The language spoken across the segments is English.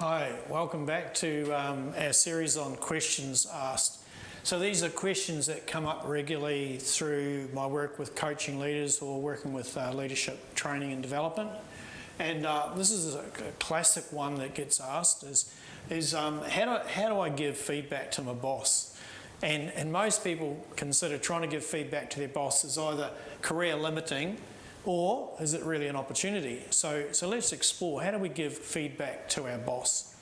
Hi, welcome back to our series on questions asked. So these are questions that come up regularly through my work with coaching leaders or working with leadership training and development. And this is a classic one that gets asked is how do I give feedback to my boss? And most people consider trying to give feedback to their boss as either career limiting or is it really an opportunity? So let's explore, how do we give feedback to our boss?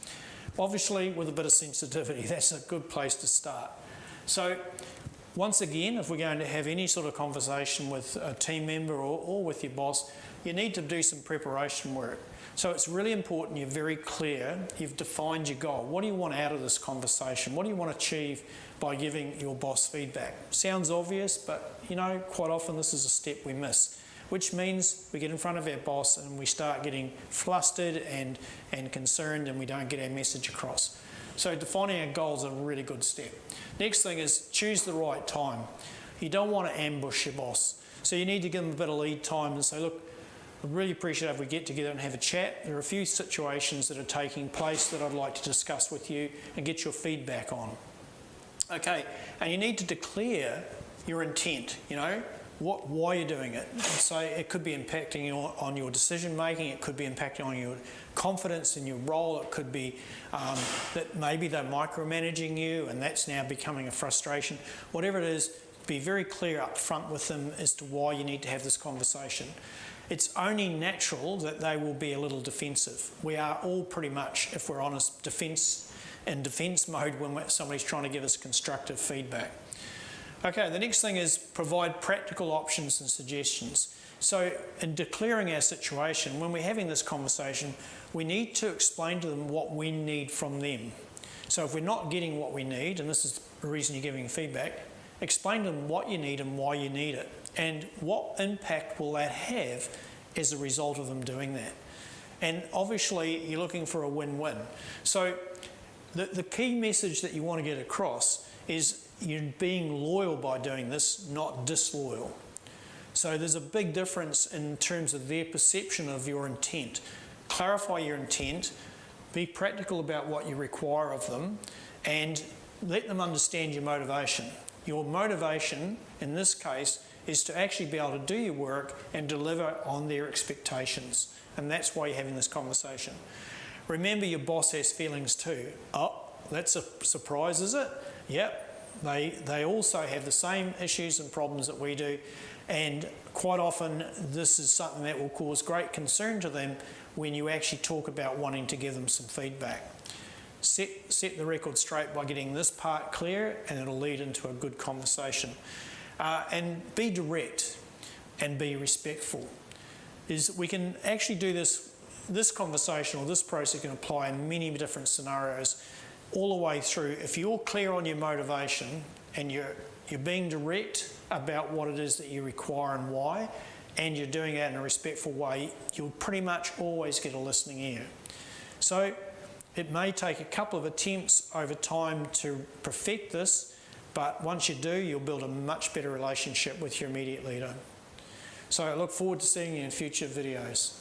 Obviously, with a bit of sensitivity, that's a good place to start. So once again, if we're going to have any sort of conversation with a team member or with your boss, you need to do some preparation work. So it's really important you're very clear, you've defined your goal. What do you want out of this conversation? What do you want to achieve by giving your boss feedback? Sounds obvious, but you know, quite often this is a step we miss, which means we get in front of our boss and we start getting flustered and concerned and we don't get our message across. So defining our goals is a really good step. Next thing is choose the right time. You don't want to ambush your boss. So you need to give them a bit of lead time and say, look, I'd really appreciate if we get together and have a chat. There are a few situations that are taking place that I'd like to discuss with you and get your feedback on. Okay, and you need to declare your intent, you know, why you're doing it. So it could be impacting on your decision making, it could be impacting on your confidence in your role, it could be that maybe they're micromanaging you and that's now becoming a frustration. Whatever it is, be very clear up front with them as to why you need to have this conversation. It's only natural that they will be a little defensive. We are all pretty much, if we're honest, in defence mode when somebody's trying to give us constructive feedback. Okay, the next thing is provide practical options and suggestions. So in declaring our situation, when we're having this conversation, we need to explain to them what we need from them. So if we're not getting what we need, and this is the reason you're giving feedback, explain to them what you need and why you need it, and what impact will that have as a result of them doing that. And obviously you're looking for a win-win. So the key message that you want to get across is you're being loyal by doing this, not disloyal. So there's a big difference in terms of their perception of your intent. Clarify your intent, be practical about what you require of them, and let them understand your motivation. Your motivation, in this case, is to actually be able to do your work and deliver on their expectations. And that's why you're having this conversation. Remember, your boss has feelings too. Oh, that's a surprise, is it? Yep. They also have the same issues and problems that we do, and quite often this is something that will cause great concern to them when you actually talk about wanting to give them some feedback. Set the record straight by getting this part clear, and it'll lead into a good conversation. And be direct and be respectful. We can actually do this conversation or this process can apply in many different scenarios all the way through. If you're clear on your motivation and you're being direct about what it is that you require and why, and you're doing it in a respectful way, you'll pretty much always get a listening ear. So it may take a couple of attempts over time to perfect this, but once you do, you'll build a much better relationship with your immediate leader. So I look forward to seeing you in future videos.